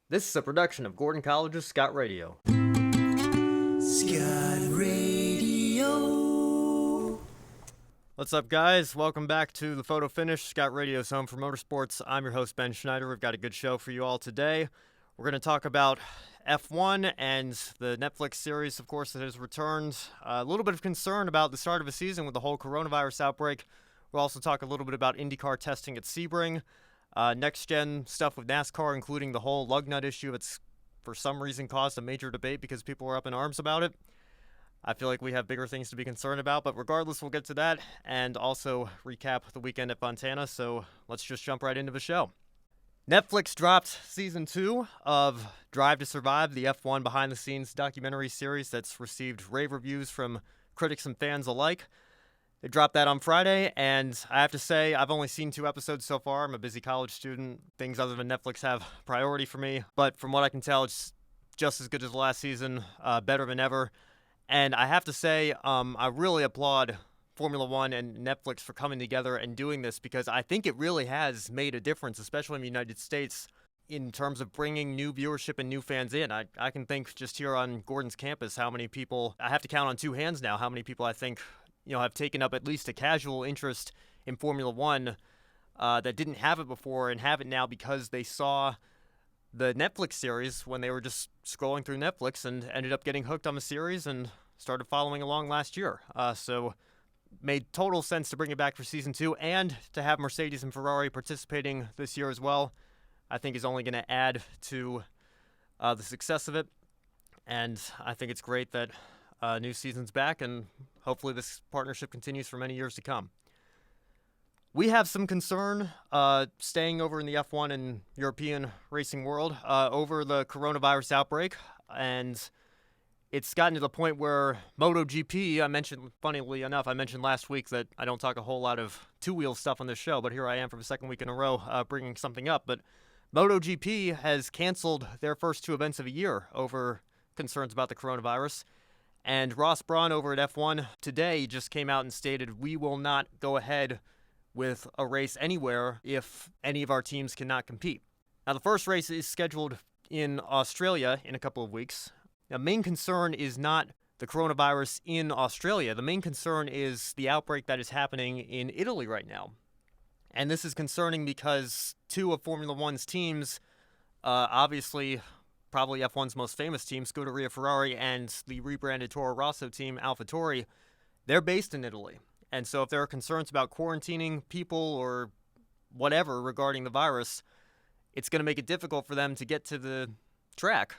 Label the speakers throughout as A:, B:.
A: This is a production of Gordon College's Scot Radio.
B: Scot Radio.
A: What's up, guys? Welcome back to the Photo Finish, Scot Radio's home for motorsports. I'm your host, Ben Schneider. We've got a good show for you all today. We're going to talk about F1 and the Netflix series, of course, that has returned. A little bit of concern about the start of a season with the whole coronavirus outbreak. We'll also talk a little bit about IndyCar testing at Sebring. Next-gen stuff with NASCAR, including the whole lug nut issue. It's, for some reason, caused a major debate because people were up in arms about it. I feel like we have bigger things to be concerned about, but regardless, we'll get to that and also recap the weekend at Fontana, so let's just jump right into the show. Netflix dropped Season 2 of Drive to Survive, the F1 behind-the-scenes documentary series that's received rave reviews from critics and fans alike. They dropped that on Friday, and I have to say, I've only seen 2 episodes so far. I'm a busy college student. Things other than Netflix have priority for me. But from what I can tell, it's just as good as the last season, better than ever. And I have to say, I really applaud Formula One and Netflix for coming together and doing this, because I think it really has made a difference, especially in the United States, in terms of bringing new viewership and new fans in. I can think just here on Gordon's campus how many people, I have to count on 2 hands now, how many people I think have taken up at least a casual interest in Formula One that didn't have it before and have it now because they saw the Netflix series when they were just scrolling through Netflix and ended up getting hooked on the series and started following along last year. So made total sense to bring it back for Season 2 and to have Mercedes and Ferrari participating this year as well. I think is only going to add to the success of it. And I think it's great that new season's back, and hopefully this partnership continues for many years to come. We have some concern staying over in the F1 and European racing world over the coronavirus outbreak, and it's gotten to the point where MotoGP, funnily enough, I mentioned last week that I don't talk a whole lot of two-wheel stuff on this show, but here I am for the second week in a row bringing something up. But MotoGP has canceled their first 2 events of the year over concerns about the coronavirus. And Ross Brawn over at F1 today just came out and stated, we will not go ahead with a race anywhere if any of our teams cannot compete. Now, the first race is scheduled in Australia in a couple of weeks. The main concern is not the coronavirus in Australia. The main concern is the outbreak that is happening in Italy right now. And this is concerning because 2 of Formula One's teams, obviously probably F1's most famous team, Scuderia Ferrari, and the rebranded Toro Rosso team, AlphaTauri, they're based in Italy. And so if there are concerns about quarantining people or whatever regarding the virus, it's going to make it difficult for them to get to the track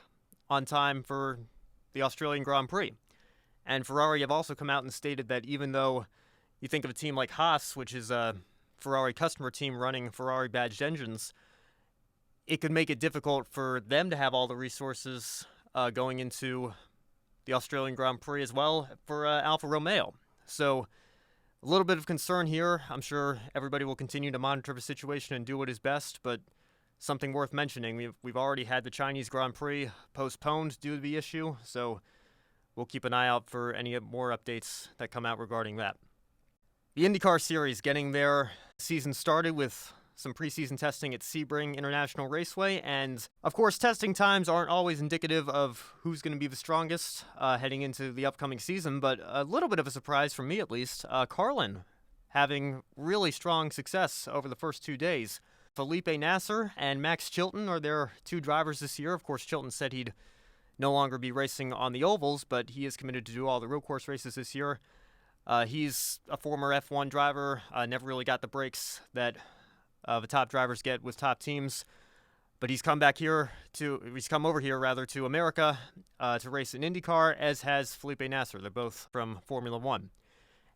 A: on time for the Australian Grand Prix. And Ferrari have also come out and stated that even though you think of a team like Haas, which is a Ferrari customer team running Ferrari badged engines, it could make it difficult for them to have all the resources going into the Australian Grand Prix as well for Alfa Romeo. So a little bit of concern here. I'm sure everybody will continue to monitor the situation and do what is best, but something worth mentioning. We've already had the Chinese Grand Prix postponed due to the issue, so we'll keep an eye out for any more updates that come out regarding that. The IndyCar series getting their season started with some preseason testing at Sebring International Raceway, and of course testing times aren't always indicative of who's going to be the strongest heading into the upcoming season, but a little bit of a surprise for me at least, Carlin having really strong success over the first 2 days. Felipe Nasser and Max Chilton are their 2 drivers this year. Of course, Chilton said he'd no longer be racing on the ovals, but he is committed to do all the real course races this year. He's a former F1 driver, never really got the breaks that the top drivers get with top teams, but he's come over here to America to race in IndyCar, as has Felipe Nasser. They're both from Formula One,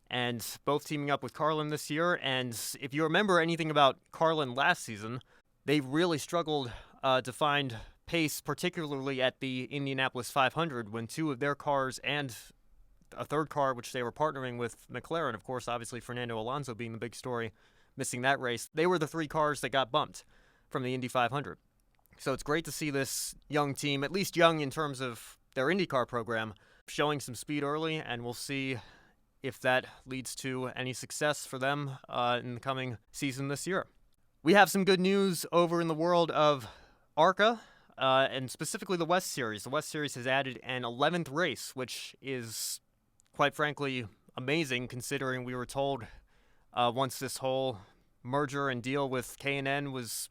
A: and both teaming up with Carlin this year. And if you remember anything about Carlin last season, they really struggled to find pace, particularly at the Indianapolis 500, when 2 of their cars and a third car, which they were partnering with McLaren, of course, obviously Fernando Alonso being the big story, missing that race. They were the 3 cars that got bumped from the Indy 500. So it's great to see this young team, at least young in terms of their IndyCar program, showing some speed early, and we'll see if that leads to any success for them in the coming season this year. We have some good news over in the world of ARCA. and specifically the West Series. The West Series has added an 11th race, which is, quite frankly, amazing considering we were told once this whole merger and deal with K&N was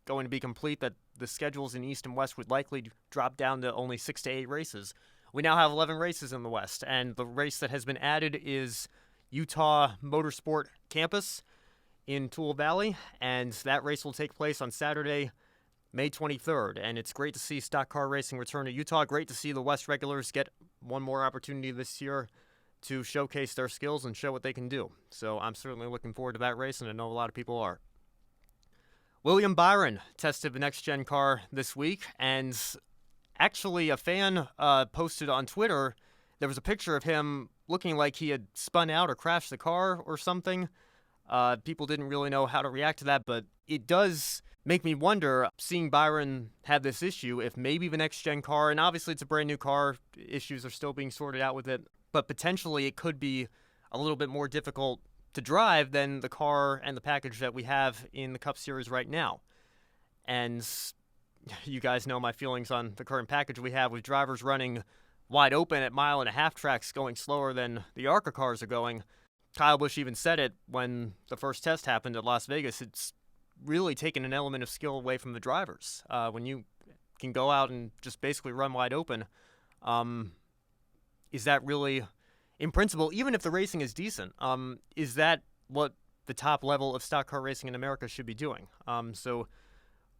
A: going to be complete that the schedules in East and West would likely drop down to only 6 to 8 races. We now have 11 races in the West, and the race that has been added is Utah Motorsport Campus in Toole Valley, and that race will take place on Saturday, May 23rd. And it's great to see stock car racing return to Utah. Great to see the West regulars get one more opportunity this year to showcase their skills and show what they can do. So I'm certainly looking forward to that race, and I know a lot of people are. William Byron tested the next-gen car this week, and actually a fan posted on Twitter, there was a picture of him looking like he had spun out or crashed the car or something. People didn't really know how to react to that, but it does make me wonder, seeing Byron have this issue, if maybe the next-gen car, and obviously it's a brand-new car, issues are still being sorted out with it, but potentially it could be a little bit more difficult to drive than the car and the package that we have in the Cup Series right now. And you guys know my feelings on the current package we have, with drivers running wide open at mile-and-a-half tracks going slower than the ARCA cars are going. Kyle Busch even said it when the first test happened at Las Vegas. It's really taken an element of skill away from the drivers. When you can go out and just basically run wide open, is that really, in principle, even if the racing is decent, is that what the top level of stock car racing in America should be doing? So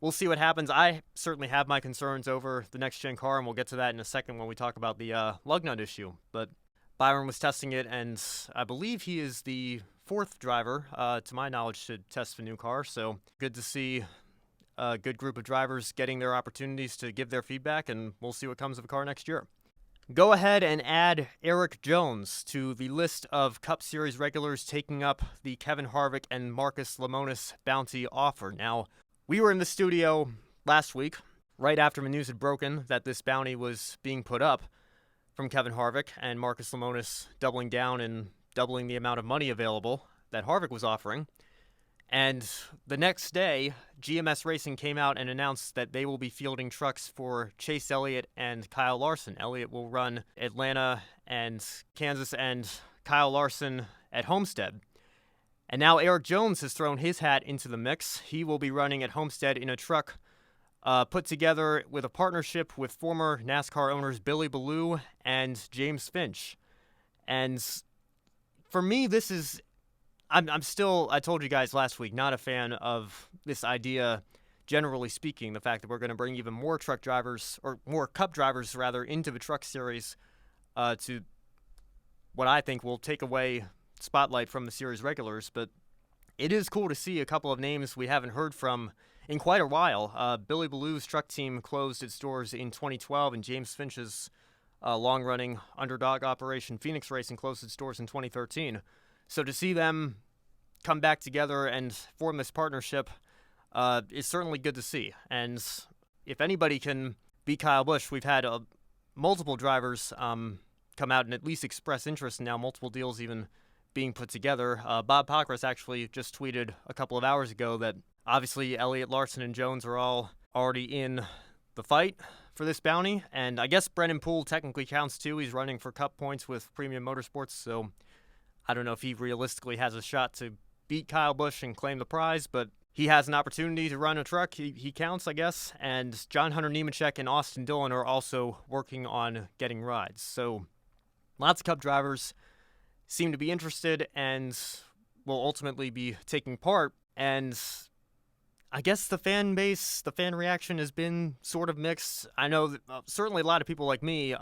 A: we'll see what happens. I certainly have my concerns over the next-gen car, and we'll get to that in a second when we talk about the lug nut issue. But Byron was testing it, and I believe he is the 4th driver, to my knowledge, to test the new car. So good to see a good group of drivers getting their opportunities to give their feedback, and we'll see what comes of the car next year. Go ahead and add Erik Jones to the list of Cup Series regulars taking up the Kevin Harvick and Marcus Lemonis bounty offer. Now, we were in the studio last week, right after the news had broken that this bounty was being put up from Kevin Harvick and Marcus Lemonis doubling down and doubling the amount of money available that Harvick was offering. And the next day, GMS Racing came out and announced that they will be fielding trucks for Chase Elliott and Kyle Larson. Elliott will run Atlanta and Kansas, and Kyle Larson at Homestead. And now Erik Jones has thrown his hat into the mix. He will be running at Homestead in a truck put together with a partnership with former NASCAR owners Billy Ballou and James Finch. And for me, this is... I'm still, I told you guys last week, not a fan of this idea, generally speaking, the fact that we're going to bring even more truck drivers, or more Cup drivers, rather, into the Truck Series to what I think will take away spotlight from the series regulars. But it is cool to see a couple of names we haven't heard from in quite a while. Billy Ballou's truck team closed its doors in 2012, and James Finch's long-running underdog operation, Phoenix Racing, closed its doors in 2013. So to see them come back together and form this partnership is certainly good to see. And if anybody can beat Kyle Busch, we've had multiple drivers come out and at least express interest, and now multiple deals even being put together. Bob Pockrass actually just tweeted a couple of hours ago that obviously Elliott, Larson, and Jones are all already in the fight for this bounty. And I guess Brennan Poole technically counts too. He's running for Cup points with Premium Motorsports, so I don't know if he realistically has a shot to beat Kyle Busch and claim the prize, but he has an opportunity to run a truck. He counts, I guess. And John Hunter Nemechek and Austin Dillon are also working on getting rides. So lots of Cup drivers seem to be interested and will ultimately be taking part. And I guess the fan base, the fan reaction has been sort of mixed. I know that, certainly a lot of people like me,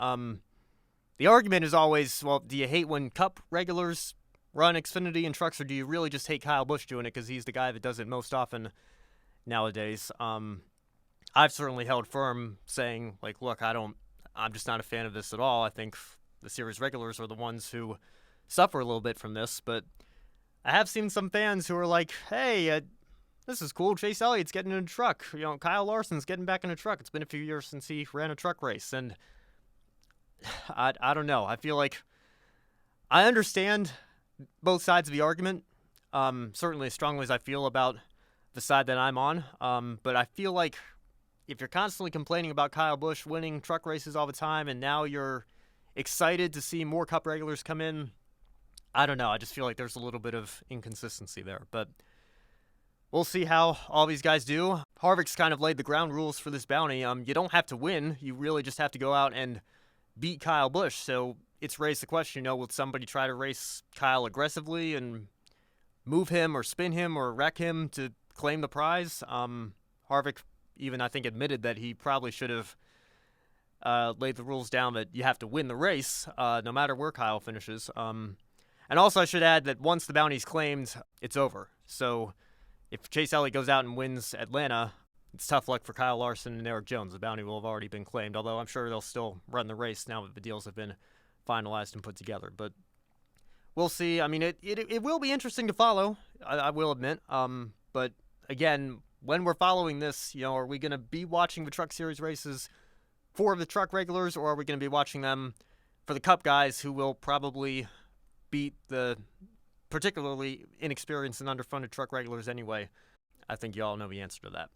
A: the argument is always, well, do you hate when Cup regulars run Xfinity and trucks, or do you really just hate Kyle Busch doing it because he's the guy that does it most often nowadays? I've certainly held firm saying, like, look, I'm just not a fan of this at all. I think the series regulars are the ones who suffer a little bit from this, but I have seen some fans who are like, hey, this is cool. Chase Elliott's getting in a truck. You know, Kyle Larson's getting back in a truck. It's been a few years since he ran a truck race, and I don't know. I feel like I understand both sides of the argument, certainly as strongly as I feel about the side that I'm on, but I feel like if you're constantly complaining about Kyle Busch winning truck races all the time and now you're excited to see more Cup regulars come in, I don't know. I just feel like there's a little bit of inconsistency there. But we'll see how all these guys do. Harvick's kind of laid the ground rules for this bounty. You don't have to win. You really just have to go out and beat Kyle Busch. So it's raised the question, will somebody try to race Kyle aggressively and move him or spin him or wreck him to claim the prize? Harvick even, I think, admitted that he probably should have laid the rules down that you have to win the race no matter where Kyle finishes. And also I should add that once the bounty's claimed, it's over. So if Chase Elliott goes out and wins Atlanta, it's tough luck for Kyle Larson and Erik Jones. The bounty will have already been claimed, although I'm sure they'll still run the race now that the deals have been finalized and put together. But we'll see. I mean, it will be interesting to follow, I will admit. But again, when we're following this, are we going to be watching the Truck Series races for the truck regulars, or are we going to be watching them for the Cup guys who will probably beat the particularly inexperienced and underfunded truck regulars anyway? I think you all know the answer to that.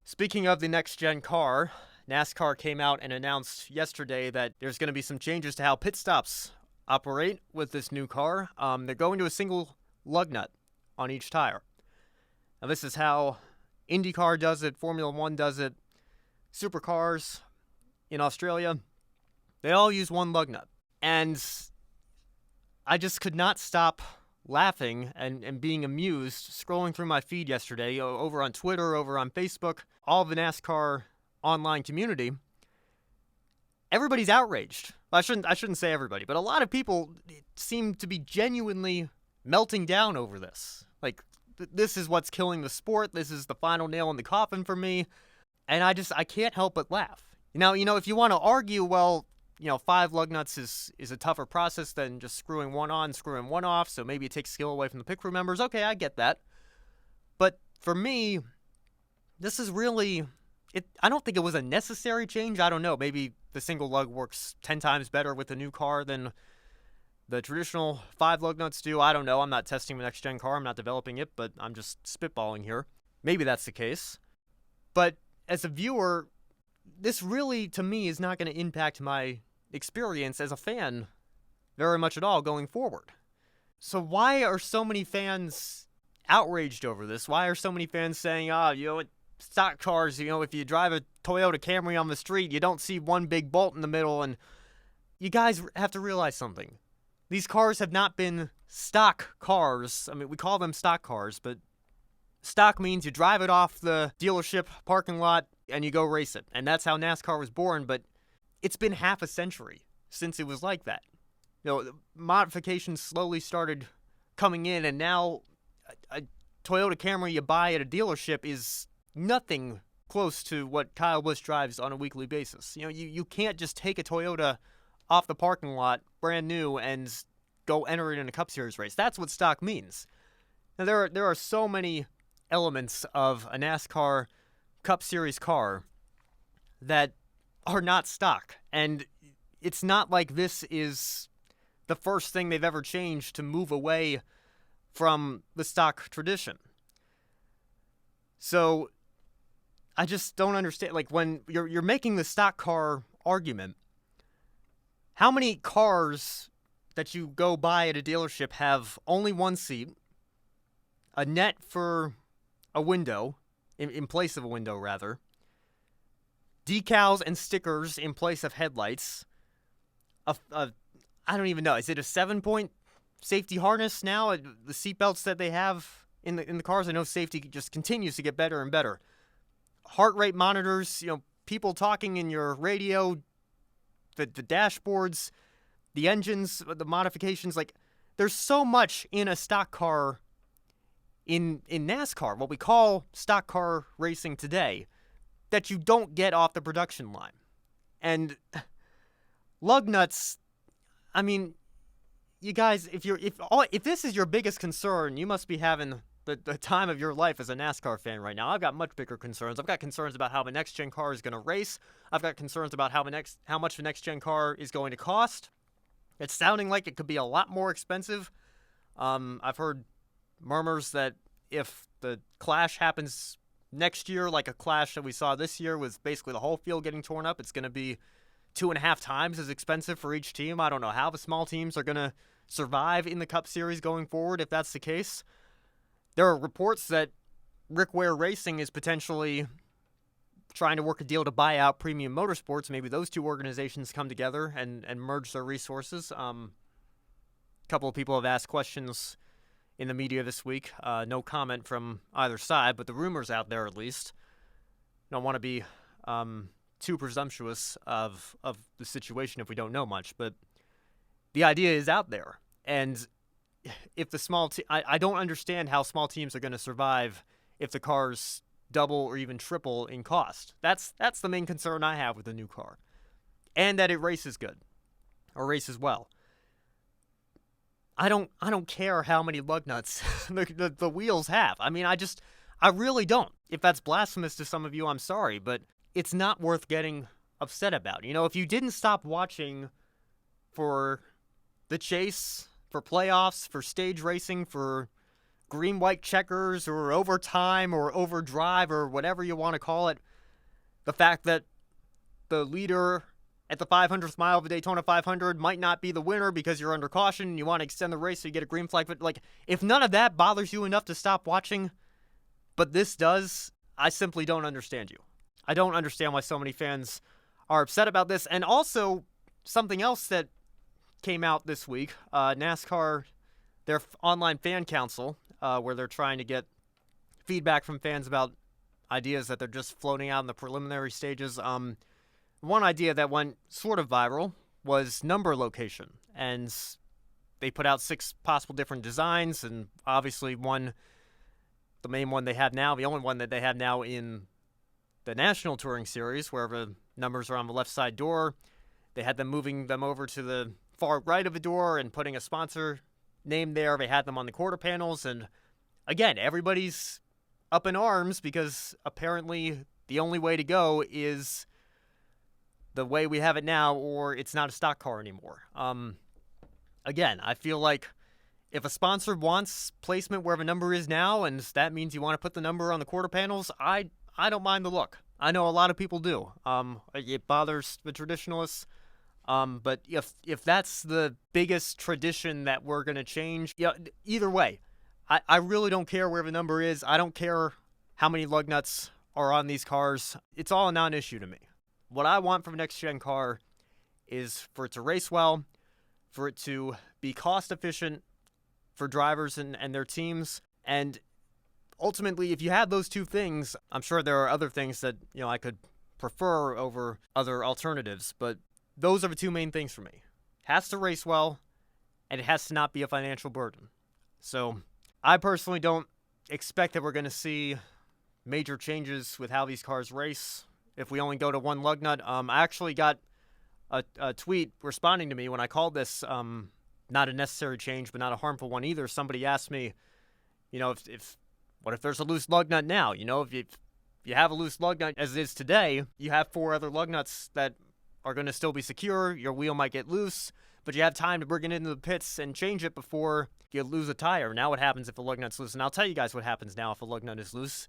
A: Speaking of the next-gen car, NASCAR came out and announced yesterday that there's going to be some changes to how pit stops operate with this new car. They're going to a single lug nut on each tire. Now, this is how IndyCar does it, Formula One does it, supercars in Australia. They all use one lug nut. And I just could not stop laughing and being amused scrolling through my feed yesterday over on Twitter, over on Facebook, all of the NASCAR online community. Everybody's outraged. I shouldn't say everybody, but a lot of people seem to be genuinely melting down over this. Like, this is what's killing the sport. This is the final nail in the coffin for me. And I can't help but laugh. Now, if you want to argue, well, 5 lug nuts is a tougher process than just screwing one on, screwing one off, so maybe it takes skill away from the pit crew members. Okay, I get that. But for me, this is really, I don't think it was a necessary change. I don't know. Maybe the single lug works 10 times better with the new car than the traditional 5 lug nuts do. I don't know. I'm not testing the next-gen car. I'm not developing it, but I'm just spitballing here. Maybe that's the case. But as a viewer, this really, to me, is not going to impact my experience as a fan very much at all going forward. So why are so many fans outraged over this? Why are so many fans saying, stock cars, if you drive a Toyota Camry on the street, you don't see one big bolt in the middle? And you guys have to realize something. These cars have not been stock cars. I mean, we call them stock cars, but stock means you drive it off the dealership parking lot and you go race it. And that's how NASCAR was born, but it's been half a century since it was like that. Modifications slowly started coming in, and now a Toyota Camry you buy at a dealership is nothing close to what Kyle Busch drives on a weekly basis. You can't just take a Toyota off the parking lot, brand new, and go enter it in a Cup Series race. That's what stock means. Now, there are so many elements of a NASCAR Cup Series car that are not stock. And it's not like this is the first thing they've ever changed to move away from the stock tradition. So I just don't understand. Like, when you're making the stock car argument, how many cars that you go buy at a dealership have only one seat, a net for a window, in place of a window, rather, decals and stickers in place of headlights, I don't even know, is it a 7-point safety harness now? The seatbelts that they have in the cars, I know safety just continues to get better and better. Heart rate monitors, people talking in your radio, the dashboards, the engines, the modifications. Like, there's so much in a stock car in NASCAR, what we call stock car racing today, that you don't get off the production line. And lug nuts, I mean, you guys, if this is your biggest concern, you must be having the time of your life as a NASCAR fan right now. I've got much bigger concerns. I've got concerns about how the next-gen car is going to race. I've got concerns about how much the next-gen car is going to cost. It's sounding like it could be a lot more expensive. I've heard murmurs that if the clash happens next year, like a clash that we saw this year, was basically the whole field getting torn up. It's going to be 2.5 times as expensive for each team. I don't know how the small teams are going to survive in the Cup Series going forward if that's the case. There are reports that Rick Ware Racing is potentially trying to work a deal to buy out Premium Motorsports. Maybe those two organizations come together and merge their resources. A couple of people have asked questions in the media this week. No comment from either side, but the rumors out there at least. Don't want to be too presumptuous of the situation if we don't know much, but the idea is out there. And if the I don't understand how small teams are going to survive if the cars double or even triple in cost. That's the main concern I have with the new car. And that it races good or races well. I don't care how many lug nuts the wheels have. I mean, I really don't. If that's blasphemous to some of you, I'm sorry, but it's not worth getting upset about. You know, if you didn't stop watching for the chase, for playoffs, for stage racing, for green-white checkers or overtime or overdrive or whatever you want to call it, the fact that the leader at the 500th mile of the Daytona 500 might not be the winner because you're under caution and you want to extend the race so you get a green flag. But, like, if none of that bothers you enough to stop watching, but this does, I simply don't understand you. I don't understand why so many fans are upset about this. And also, something else that came out this week, NASCAR, their online fan council, where they're trying to get feedback from fans about ideas that they're just floating out in the preliminary stages. One idea that went sort of viral was number location. And they put out 6 possible different designs, and obviously the main one they have now, the only one that they have now in the National Touring Series, where the numbers are on the left side door. They had them moving them over to the far right of the door and putting a sponsor name there. They had them on the quarter panels, and again, everybody's up in arms because apparently the only way to go is the way we have it now, or it's not a stock car anymore. Again, I feel like if a sponsor wants placement where the number is now, and that means you want to put the number on the quarter panels, I don't mind the look. I know a lot of people do. It bothers the traditionalists. But if that's the biggest tradition that we're going to change, either way, I really don't care where the number is. I don't care how many lug nuts are on these cars. It's all a non-issue to me. What I want from a next-gen car is for it to race well, for it to be cost-efficient for drivers and their teams, and ultimately, if you have those two things, I'm sure there are other things that I could prefer over other alternatives, but those are the two main things for me. It has to race well, and it has to not be a financial burden. So I personally don't expect that we're going to see major changes with how these cars race if we only go to one lug nut. I actually got a tweet responding to me when I called this not a necessary change, but not a harmful one either. Somebody asked me, what if there's a loose lug nut now? If you have a loose lug nut as it is today, you have 4 other lug nuts that are going to still be secure. Your wheel might get loose, but you have time to bring it into the pits and change it before you lose a tire. Now what happens if a lug nut's loose? And I'll tell you guys what happens now if a lug nut is loose.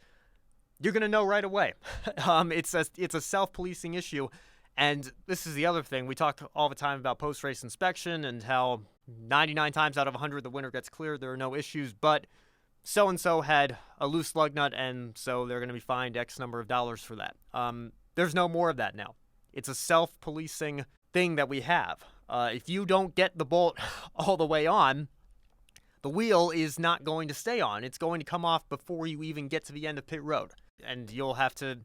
A: You're going to know right away. It's a self-policing issue. And this is the other thing. We talk all the time about post-race inspection and how 99 times out of 100 the winner gets cleared. There are no issues, but so-and-so had a loose lug nut, and so they're going to be fined X number of dollars for that. There's no more of that now. It's a self-policing thing that we have. If you don't get the bolt all the way on, the wheel is not going to stay on. It's going to come off before you even get to the end of pit road, and you'll have to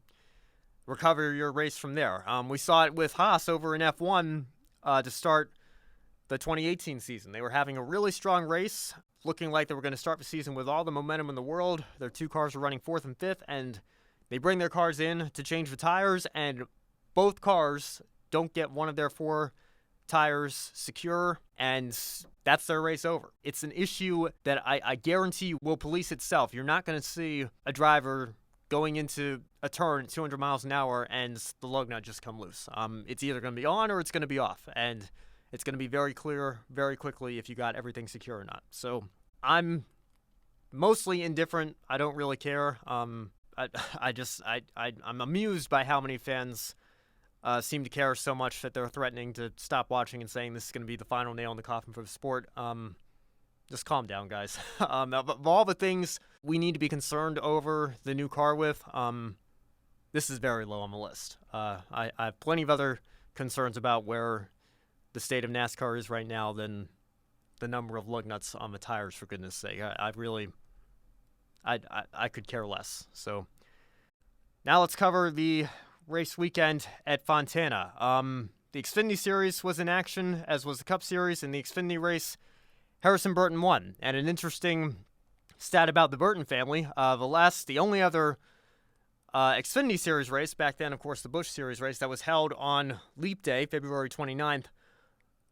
A: recover your race from there. We saw it with Haas over in F1 to start the 2018 season. They were having a really strong race, looking like they were going to start the season with all the momentum in the world. Their 2 cars were running 4th and 5th, and they bring their cars in to change the tires, and both cars don't get one of their 4 tires secure, and that's their race over. It's an issue that I guarantee will police itself. You're not going to see a driver going into a turn at 200 miles an hour and the lug nut just come loose. It's either going to be on or it's going to be off, and it's going to be very clear very quickly if you got everything secure or not. So I'm mostly indifferent. I don't really care. I'm amused by how many fans seem to care so much that they're threatening to stop watching and saying this is going to be the final nail in the coffin for the sport. Just calm down, guys. Of all the things we need to be concerned over the new car with, this is very low on the list. I have plenty of other concerns about where the state of NASCAR is right now than the number of lug nuts on the tires, for goodness sake. I could care less. So now let's cover the race weekend at Fontana. The Xfinity Series was in action, as was the Cup Series. In the Xfinity race, Harrison Burton won. And an interesting stat about the Burton family, the only other Xfinity Series race, back then, of course, the Busch Series race that was held on Leap Day, February 29th,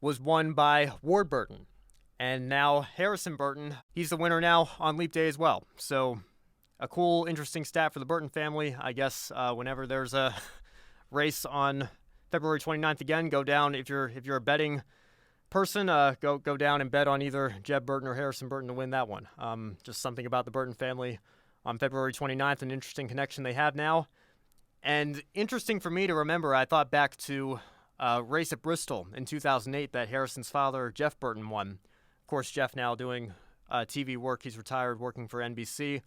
A: was won by Ward Burton. And now Harrison Burton, he's the winner now on Leap Day as well. So a cool, interesting stat for the Burton family. I guess whenever there's a race on February 29th again, go down, if you're a betting person, go down and bet on either Jeb Burton or Harrison Burton to win that one. Just something about the Burton family on February 29th, an interesting connection they have now. And interesting for me to remember, I thought back to a race at Bristol in 2008 that Harrison's father, Jeff Burton, won. Of course, Jeff now doing TV work. He's retired, working for NBC.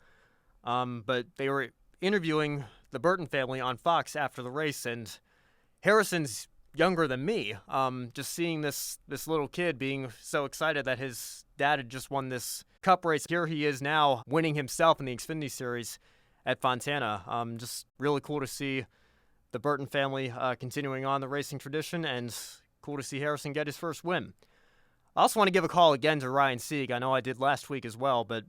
A: But they were interviewing the Burton family on Fox after the race, and Harrison's younger than me. Just seeing this little kid being so excited that his dad had just won this Cup race. Here he is now winning himself in the Xfinity Series at Fontana. Just really cool to see the Burton family continuing on the racing tradition, and cool to see Harrison get his first win. I also want to give a call again to Ryan Sieg. I know I did last week as well, but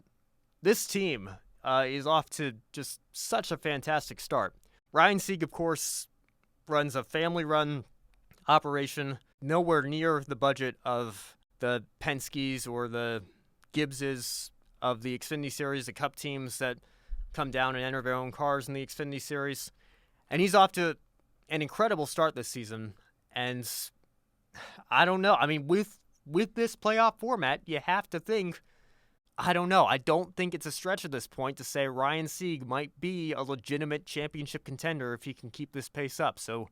A: this team is off to just such a fantastic start. Ryan Sieg, of course, runs a family-run operation, nowhere near the budget of the Penske's or the Gibbses of the Xfinity Series, the Cup teams that come down and enter their own cars in the Xfinity Series. And he's off to an incredible start this season. And I don't know. I mean, with this playoff format, you have to think, I don't know. I don't think it's a stretch at this point to say Ryan Sieg might be a legitimate championship contender if he can keep this pace up. So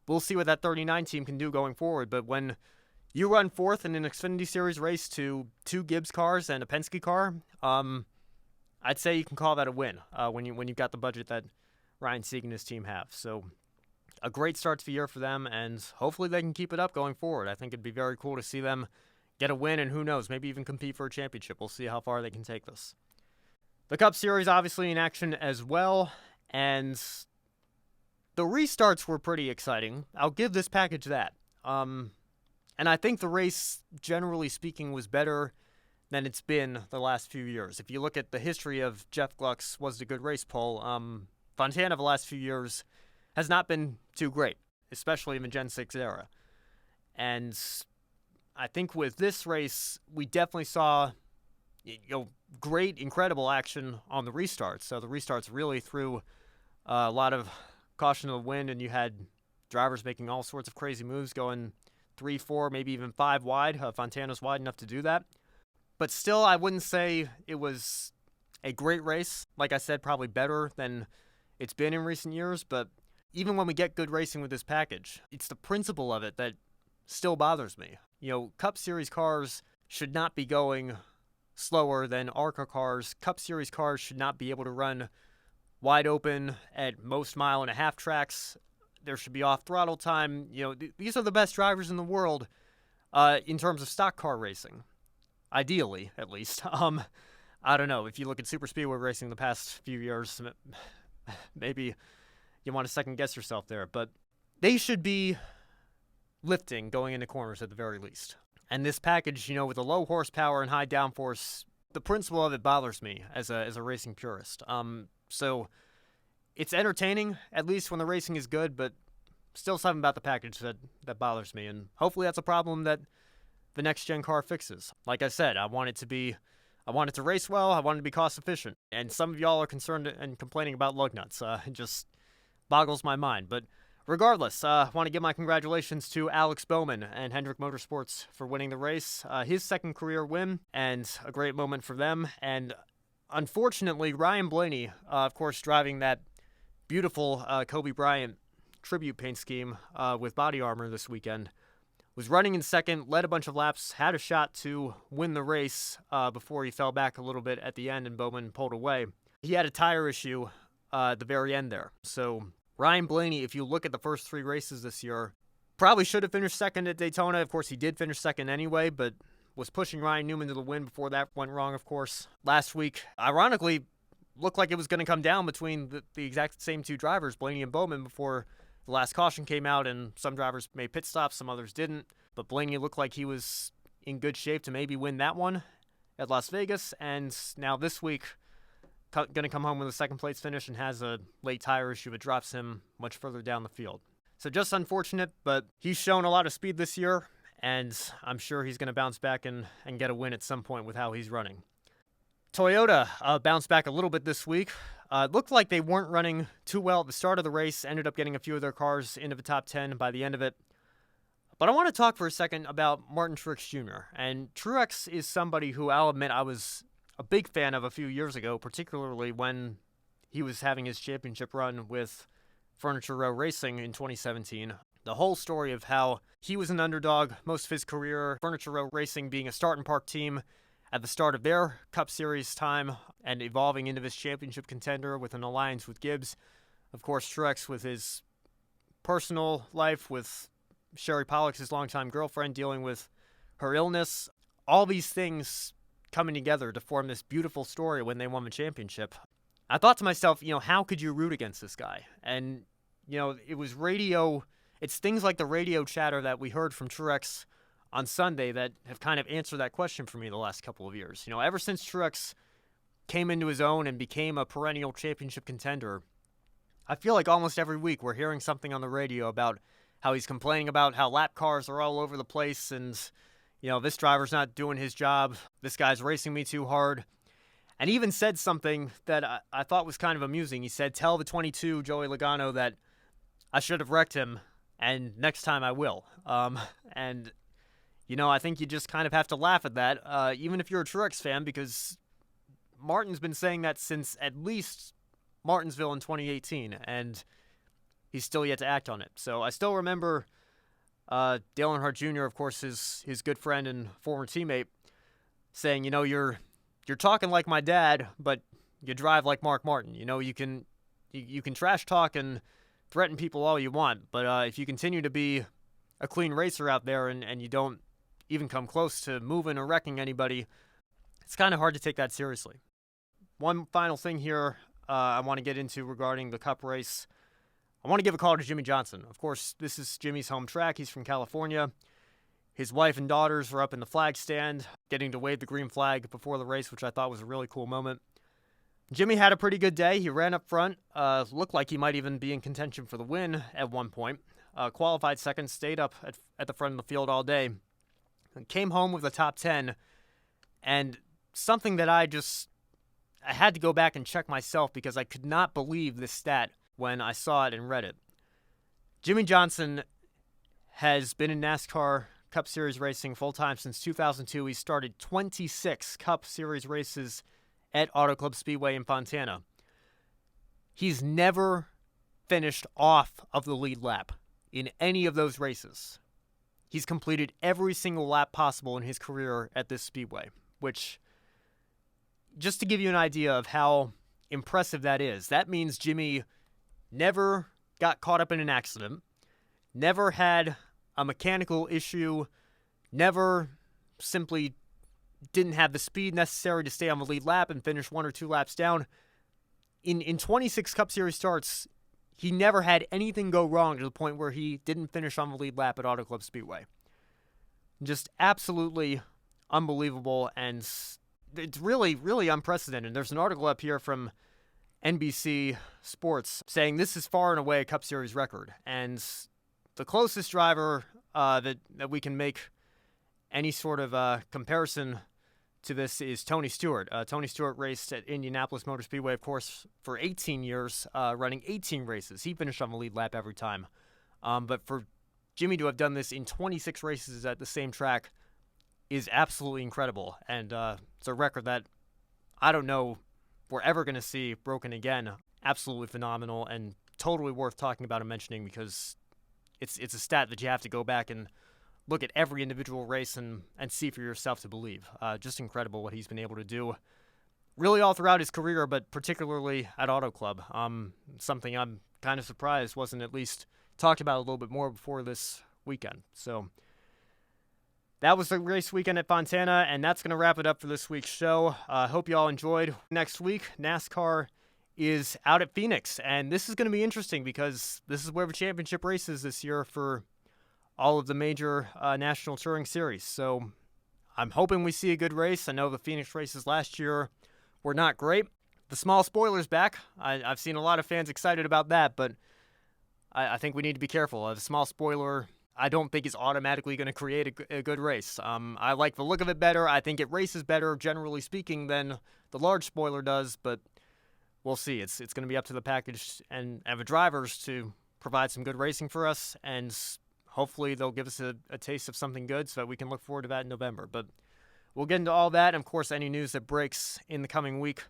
A: we'll see what that 39 team can do going forward. But when you run fourth in an Xfinity Series race to two Gibbs cars and a Penske car, I'd say you can call that a win when you've got the budget that Ryan Sieg and his team have. So a great start to the year for them, and hopefully they can keep it up going forward. I think it'd be very cool to see them get a win, and who knows, maybe even compete for a championship. We'll see how far they can take this. The Cup Series obviously in action as well, and the restarts were pretty exciting. I'll give this package that. And I think the race, generally speaking, was better than it's been the last few years. If you look at the history of Jeff Gluck's Was It a Good Race poll, Fontana the last few years has not been too great, especially in the Gen 6 era. And I think with this race, we definitely saw great, incredible action on the restarts. So the restarts really threw a lot of caution to the wind, and you had drivers making all sorts of crazy moves, going 3, 4, maybe even 5 wide. Fontana's wide enough to do that. But still, I wouldn't say it was a great race. Like I said, probably better than it's been in recent years. But even when we get good racing with this package, it's the principle of it that still bothers me. Cup Series cars should not be going slower than ARCA cars. Cup Series cars should not be able to run wide open at most 1.5-mile tracks. There should be off-throttle time. These are the best drivers in the world in terms of stock car racing. Ideally, at least. I don't know. If you look at super speedway racing the past few years, maybe you want to second-guess yourself there. But they should be lifting going into corners at the very least. And this package, with the low horsepower and high downforce, the principle of it bothers me as a racing purist. So it's entertaining, at least when the racing is good, but still something about the package that bothers me. And hopefully that's a problem that the next-gen car fixes. Like I said, I want it to race well, I want it to be cost-efficient. And some of y'all are concerned and complaining about lug nuts. It just boggles my mind. But regardless, I want to give my congratulations to Alex Bowman and Hendrick Motorsports for winning the race. His second career win, and a great moment for them. And unfortunately, Ryan Blaney, of course, driving that beautiful Kobe Bryant tribute paint scheme with body armor this weekend, was running in second, led a bunch of laps, had a shot to win the race before he fell back a little bit at the end and Bowman pulled away. He had a tire issue at the very end there. So Ryan Blaney, if you look at the first 3 races this year, probably should have finished second at Daytona. Of course, he did finish second anyway, but was pushing Ryan Newman to the win before that went wrong, of course. Last week, ironically, looked like it was going to come down between the exact same 2 drivers, Blaney and Bowman, before the last caution came out, and some drivers made pit stops, some others didn't. But Blaney looked like he was in good shape to maybe win that one at Las Vegas, and now this week, going to come home with a second-place finish and has a late tire issue that drops him much further down the field. So just unfortunate, but he's shown a lot of speed this year, and I'm sure he's going to bounce back and get a win at some point with how he's running. Toyota bounced back a little bit this week. It looked like they weren't running too well at the start of the race, ended up getting a few of their cars into the top 10 by the end of it. But I want to talk for a second about Martin Truex Jr. And Truex is somebody who I'll admit I was a big fan of a few years ago, particularly when he was having his championship run with Furniture Row Racing in 2017. The whole story of how he was an underdog most of his career, Furniture Row Racing being a start and park team at the start of their Cup Series time and evolving into this championship contender with an alliance with Gibbs. Of course, Truex with his personal life with Sherry Pollock's his longtime girlfriend dealing with her illness. All these things coming together to form this beautiful story when they won the championship. I thought to myself, how could you root against this guy? And, it was it's things like the radio chatter that we heard from Truex on Sunday that have kind of answered that question for me the last couple of years. Ever since Truex came into his own and became a perennial championship contender, I feel like almost every week we're hearing something on the radio about how he's complaining about how lap cars are all over the place and, this driver's not doing his job. This guy's racing me too hard. And he even said something that I thought was kind of amusing. He said, tell the 22 Joey Logano that I should have wrecked him, and next time I will. And, I think you just kind of have to laugh at that, even if you're a Truex fan, because Martin's been saying that since at least Martinsville in 2018, and he's still yet to act on it. So I still remember Dale Earnhardt Jr., of course, his good friend and former teammate, saying, you're talking like my dad, but you drive like Mark Martin. You can trash talk and threaten people all you want, but if you continue to be a clean racer out there and you don't even come close to moving or wrecking anybody, it's kind of hard to take that seriously. One final thing here I want to get into regarding the Cup race. I want to give a call to Jimmie Johnson. Of course, this is Jimmy's home track. He's from California. His wife and daughters were up in the flag stand, getting to wave the green flag before the race, which I thought was a really cool moment. Jimmy had a pretty good day. He ran up front, looked like he might even be in contention for the win at one point. Qualified second, stayed up at the front of the field all day, and came home with a top 10. And something that I had to go back and check myself because I could not believe this stat when I saw it and read it. Jimmie Johnson has been in NASCAR Cup Series racing full-time since 2002. He started 26 Cup Series races at Auto Club Speedway in Fontana. He's never finished off of the lead lap in any of those races. He's completed every single lap possible in his career at this speedway, which, just to give you an idea of how impressive that is, that means Jimmie never got caught up in an accident, never had a mechanical issue, never simply didn't have the speed necessary to stay on the lead lap and finish 1 or 2 laps down. In 26 Cup Series starts, he never had anything go wrong to the point where he didn't finish on the lead lap at Auto Club Speedway. Just absolutely unbelievable, and it's really, really unprecedented. There's an article up here from NBC Sports saying this is far and away a Cup Series record, and the closest driver that we can make any sort of comparison to this is Tony Stewart. Tony Stewart raced at Indianapolis Motor Speedway, of course, for 18 years, running 18 races. He finished on the lead lap every time. But for Jimmie to have done this in 26 races at the same track is absolutely incredible. And it's a record that I don't know we're ever going to see broken again, absolutely phenomenal and totally worth talking about and mentioning, because it's a stat that you have to go back and look at every individual race and see for yourself to believe. Just incredible what he's been able to do really all throughout his career, but particularly at Auto Club. Something I'm kind of surprised wasn't at least talked about a little bit more before this weekend. So that was the race weekend at Fontana, and that's going to wrap it up for this week's show. I hope you all enjoyed. Next week, NASCAR is out at Phoenix, and this is going to be interesting because this is where the championship race is this year for all of the major national touring series. So I'm hoping we see a good race. I know the Phoenix races last year were not great. The small spoiler's back. I've seen a lot of fans excited about that, but I think we need to be careful. A small spoiler, I don't think is automatically going to create a good race. I like the look of it better. I think it races better, generally speaking, than the large spoiler does, but we'll see. It's going to be up to the package and the drivers to provide some good racing for us, and hopefully they'll give us a taste of something good so that we can look forward to that in November. But we'll get into all that, and of course any news that breaks in the coming week.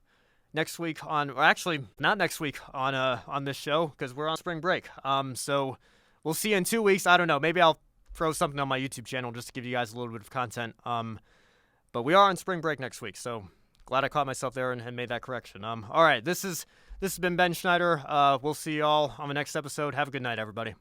A: Next week or actually not next week on this show, because we're on spring break. So we'll see you in 2 weeks. I don't know. Maybe I'll throw something on my YouTube channel just to give you guys a little bit of content. But we are on spring break next week, so glad I caught myself there and made that correction. All right, this has been Ben Schneider. We'll see you all on the next episode. Have a good night, everybody.